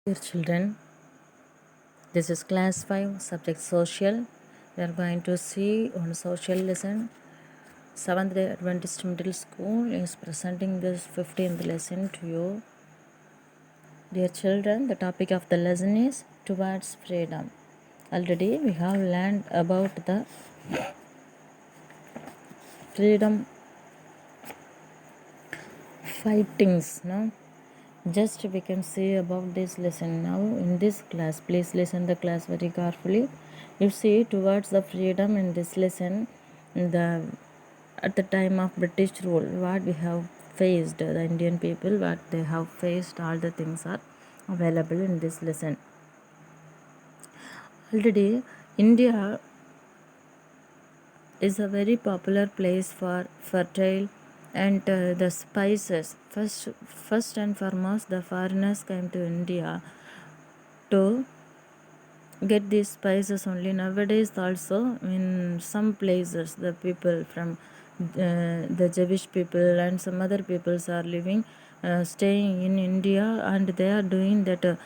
Dear children, this is class 5, subject social. We are going to see on social lesson. 7th day Adventist Middle School is presenting this 15th lesson to you. Dear children, the topic of the lesson is towards freedom. Already we have learned about the freedom fightings, no? Just we can see about this lesson now in this class. Please listen the class very carefully. You see towards the freedom in this lesson, the at the time of British rule, what we have faced, the Indian people, what they have faced, all the things are available in this lesson. Already, India is a very popular place for fertile and the spices. First and foremost, the foreigners came to India to get these spices only. Nowadays also in some places the people from the Jewish people and some other peoples are living staying in India, and they are doing that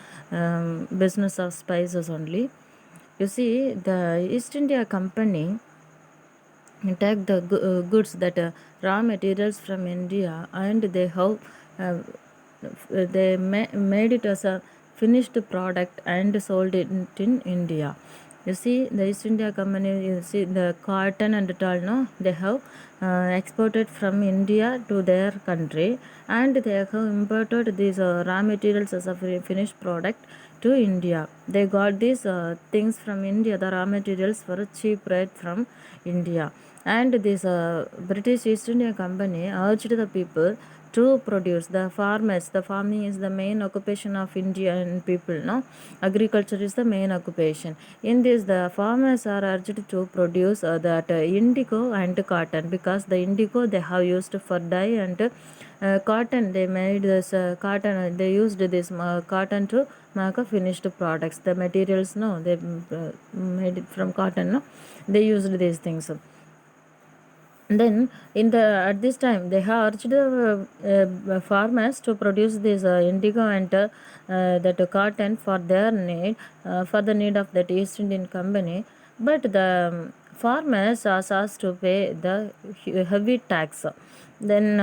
business of spices only. You see, the East India Company take the goods, that raw materials from India, and they have uh, made it as a finished product and sold it in India. You see, the East India Company, you see the cotton and tall, no, they have exported from India to their country, and they have imported these raw materials as a finished product to India. They got these things from India, the raw materials, for a cheap rate from India. And this British East India Company urged the people to produce, the farmers. The farming is the main occupation of Indian people, no? Agriculture is the main occupation. In this, the farmers are urged to produce that indigo and cotton, because the indigo they have used for dye, and cotton they made this cotton, they used this cotton to make a finished products. The materials, no, they made it from cotton, no, they used these things. Then in the at this time they have urged farmers to produce this indigo and that cotton for their need, for the need of that East Indian Company. But the farmers are asked to pay the heavy tax. Then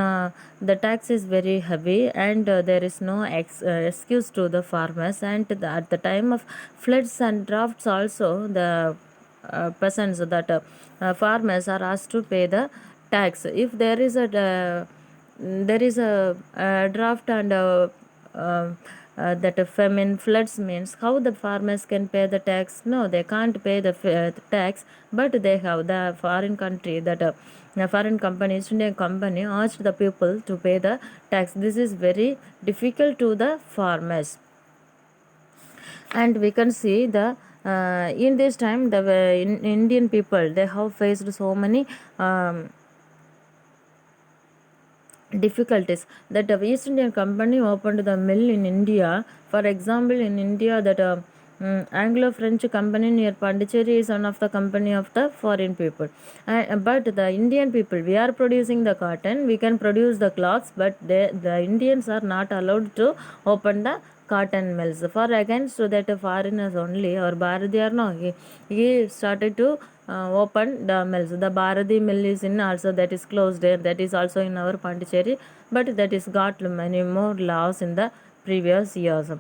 the tax is very heavy, and there is no excuse to the farmers. And at the time of floods and droughts also, the peasants, that farmers are asked to pay the tax. If there is a draft and that a famine floods, means how the farmers can pay the tax? No, they can't pay the tax. But they have the foreign country, that the foreign company, East Indian Company, asked the people to pay the tax. This is very difficult to the farmers. And we can see the in this time the Indian people, they have faced so many difficulties. That the East Indian Company opened the mill in India. For example, in India, that Anglo-French company near Pondicherry is one of the company of the foreign people. But the Indian people, we are producing the cotton, we can produce the cloths, but the Indians are not allowed to open the cotton mills. For against that foreigners only, or Bharatiyar, no, he started to open the mills. The Bharati mill is in also, that is closed, that is also in our Pondicherry, but that is got many more laws in the previous years.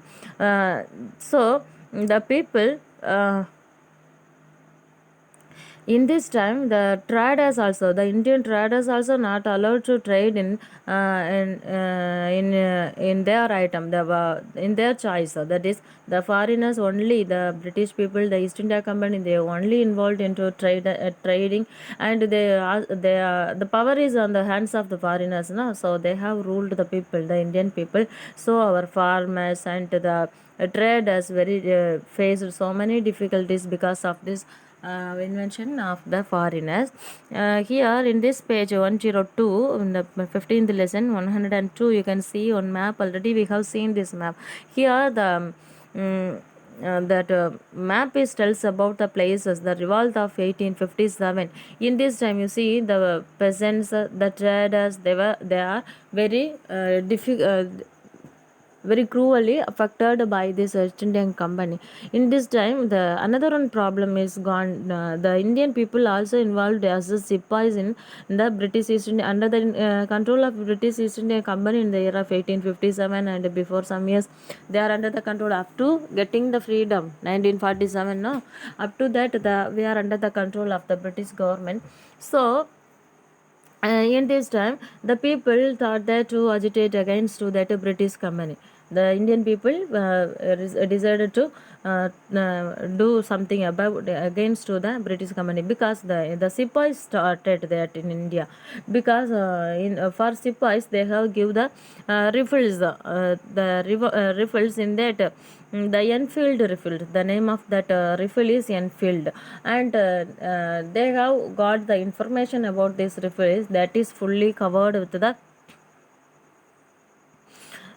So the people in this time, the traders also, the Indian traders also not allowed to trade in their item, in their choice. That is, the foreigners only, the British people, the East India Company, they only involved into trading, and the power is on the hands of the foreigners, no? So they have ruled the people, the Indian people. So our farmers and the traders very faced so many difficulties because of this invention of the foreigners. Here in this page 102, in the 15th lesson 102, you can see on map. Already we have seen this map. Here the that map is tells about the places, the revolt of 1857. In this time, you see the peasants, the traders, they are very difficult. very cruelly affected by this East Indian Company. In this time, the another one problem is gone. The Indian people also involved as the Sipais in the British East India under the control of British East India Company in the year of 1857, and before some years they are under the control up to getting the freedom 1947. No, up to that we are under the control of the British government. So in this time, the people thought that to agitate against to that British company. The Indian people decided to do something about against to the British company, because the Sipais started that in India, because in for Sipais they have give the rifles, rifles in that. The Enfield rifle, the name of that rifle is Enfield, and they have got the information about this rifle that is fully covered with the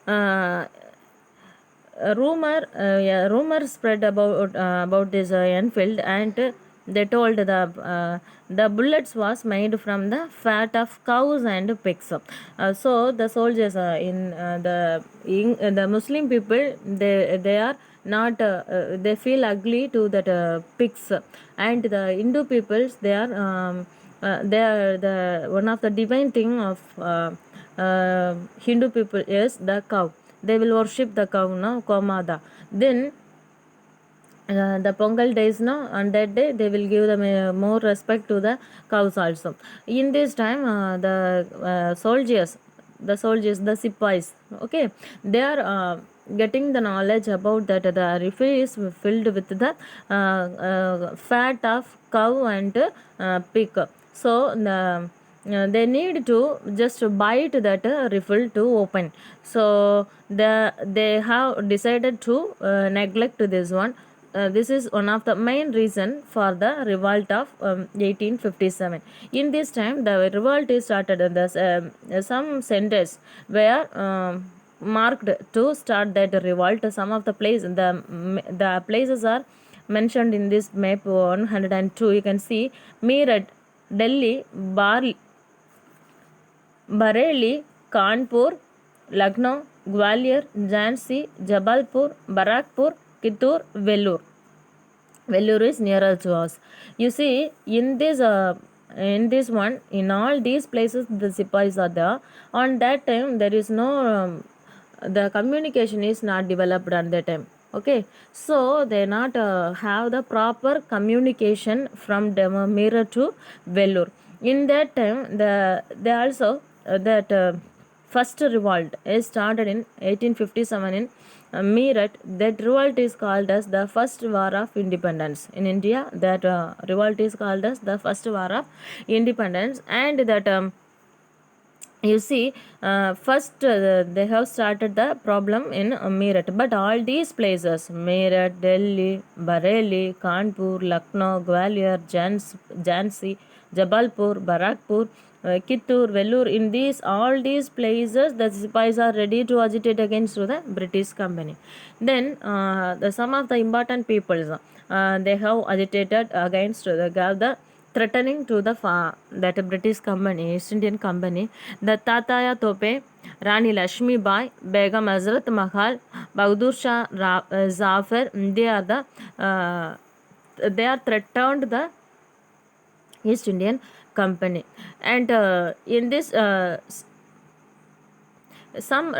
uh, rumor spread about this Enfield, and they told the bullets was made from the fat of cows and pigs. So the soldiers in the Muslim people, they are not they feel ugly to that pigs, and the Hindu peoples, they are the one of the divine thing of Hindu people is the cow. They will worship the cow, no, Komada. Then the Pongal days, no, on that day they will give them more respect to the cows also. In this time, the soldiers, the Sipais, okay, they are getting the knowledge about that the rifle is filled with the fat of cow and pig. So they need to just bite that rifle to open. So they have decided to neglect this one. This is one of the main reason for the revolt of 1857. In this time, the revolt is started. Some centers were marked to start that revolt. Some of the places, the places are mentioned in this map 102. You can see Meerut, Delhi, Bareilly, Kanpur, Lucknow, Gwalior, Jhansi, Jabalpur, Barakpur, Kittur, Vellore. Vellore is nearer to us. You see, in this one, in all these places, the Sipais are there. On that time, there is no the communication is not developed at that time. Okay, so they not have the proper communication from Mirror to Vellore. In that time, they also that first revolt is started in 1857 in Meerut. That revolt is called as the first war of independence in India. That revolt is called as the first war of independence, and that you see first they have started the problem in Meerut, but all these places, Meerut, Delhi, Bareilly, Kanpur, Lucknow, Gwalior, Jhansi, Jabalpur, Barakpur, Kittur, Vellore, in these all these places the Sipais are ready to agitate against the British company. Then some of the important peoples they have agitated against the threatening to that British company, East Indian Company, the Tataya Tope, Rani Lakshmi Bai, Begum Hazrat Mahal, Bahadur Shah Zafar, they are threatened the East Indian Company, and in this some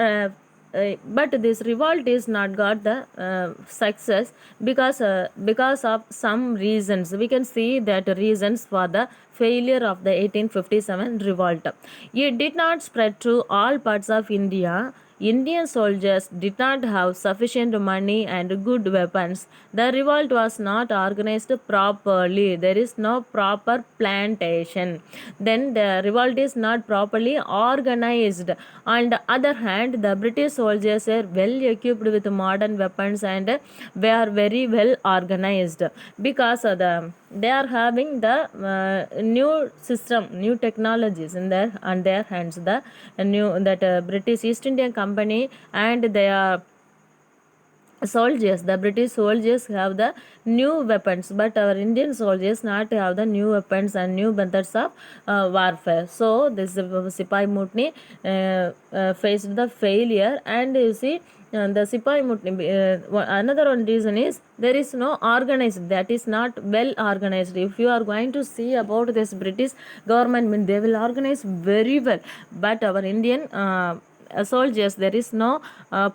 but this revolt is not got the success, because of some reasons. We can see that reasons for the failure of the 1857 revolt. It did not spread to all parts of India. Indian soldiers did not have sufficient money and good weapons. The revolt was not organized properly. There is no proper plantation. Then the revolt is not properly organized. On the other hand, the British soldiers are well equipped with modern weapons and were very well organized, because they are having the new system, new technologies in their on their hands. The new that British East Indian Company and their soldiers, the British soldiers have the new weapons, but our Indian soldiers not have the new weapons and new methods of warfare. So this Sipai Mutiny faced the failure, and you see the Sipai Mutiny, another one reason is there is no organized, that is not well organized. If you are going to see about this British government, they will organize very well, but our Indian soldiers, there is no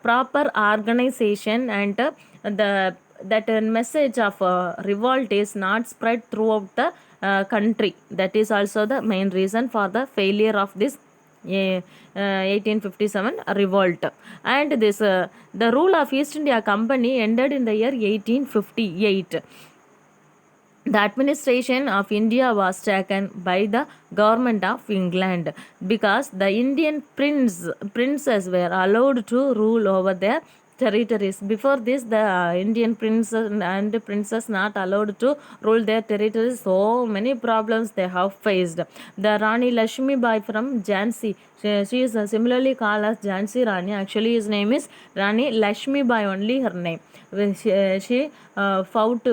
proper organization, and the that message of revolt is not spread throughout the country. That is also the main reason for the failure of this 1857 revolt. And this the rule of East India Company ended in the year 1858. The administration of India was taken by the government of England, because the Indian princes were allowed to rule over their territories. Before this, the Indian princes and princess not allowed to rule their territories. So many problems they have faced. The Rani Lakshmi Bai from Jhansi, she is similarly called as Jhansi Rani. Actually, his name is Rani Lakshmi Bai, only her name. When she fought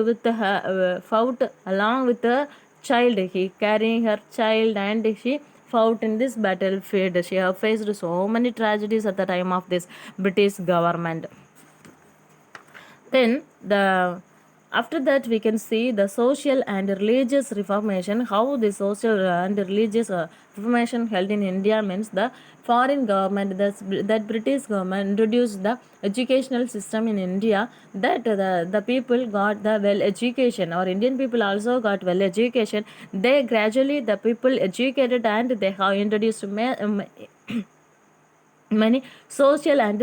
along with the child, he carrying her child, and she fought in this battlefield. She have faced so many tragedies at the time of this British government. Then the after that we can see the social and religious reformation. How the social and religious reformation held in India means the foreign government, that British government introduced the educational system in India, that the people got the well education. Our Indian people also got well education. They gradually the people educated, and they have introduced many social and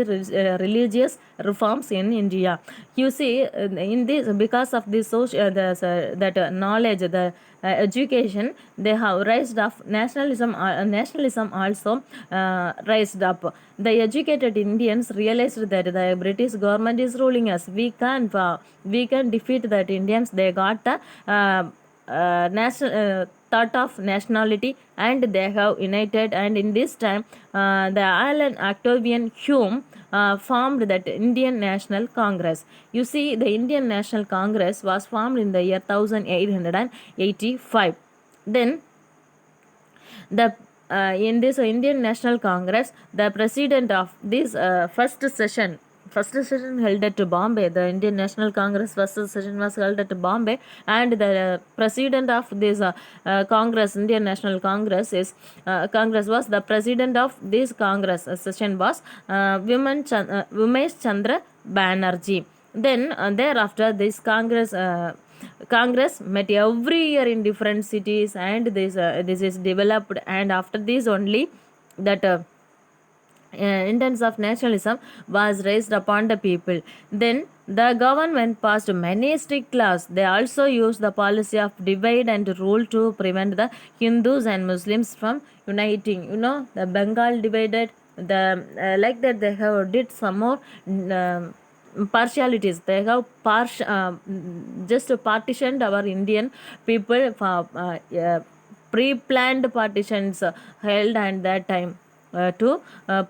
religious reforms in India. You see, in this, because of this social that knowledge, the education, they have raised up nationalism. Nationalism also raised up. The educated Indians realized that the British government is ruling us. We can defeat that Indians. They got the national thought of nationality, and they have united. And in this time, the Alan Octavian Hume formed that Indian National Congress. You see, the Indian National Congress was formed in the year 1885. Then the in this Indian National Congress, the president of this first session held at Bombay. The Indian National Congress first session was held at Bombay, and the president of this Congress, Indian National Congress, Congress was the president of this Congress session was Vimesh Chandra Banerjee. Then thereafter, this Congress met every year in different cities, and this is developed. And after this only, that intents of nationalism was raised upon the people. Then the government passed many strict laws. They also used the policy of divide and rule to prevent the Hindus and Muslims from uniting. You know, the Bengal divided. The like that they have did some more partialities. They have just partitioned our Indian people for pre-planned partitions held at that time to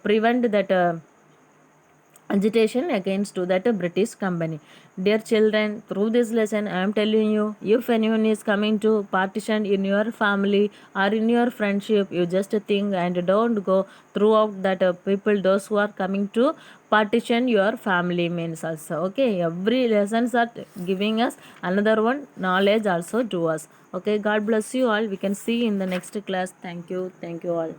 prevent that agitation against to that British company. Dear children, through this lesson I am telling you, if anyone is coming to partition in your family or in your friendship, you just think and don't go throughout that people, those who are coming to partition your family means also. Okay, every lessons are giving us another one knowledge also to us. Okay, God bless you all. We can see in the next class. Thank you all.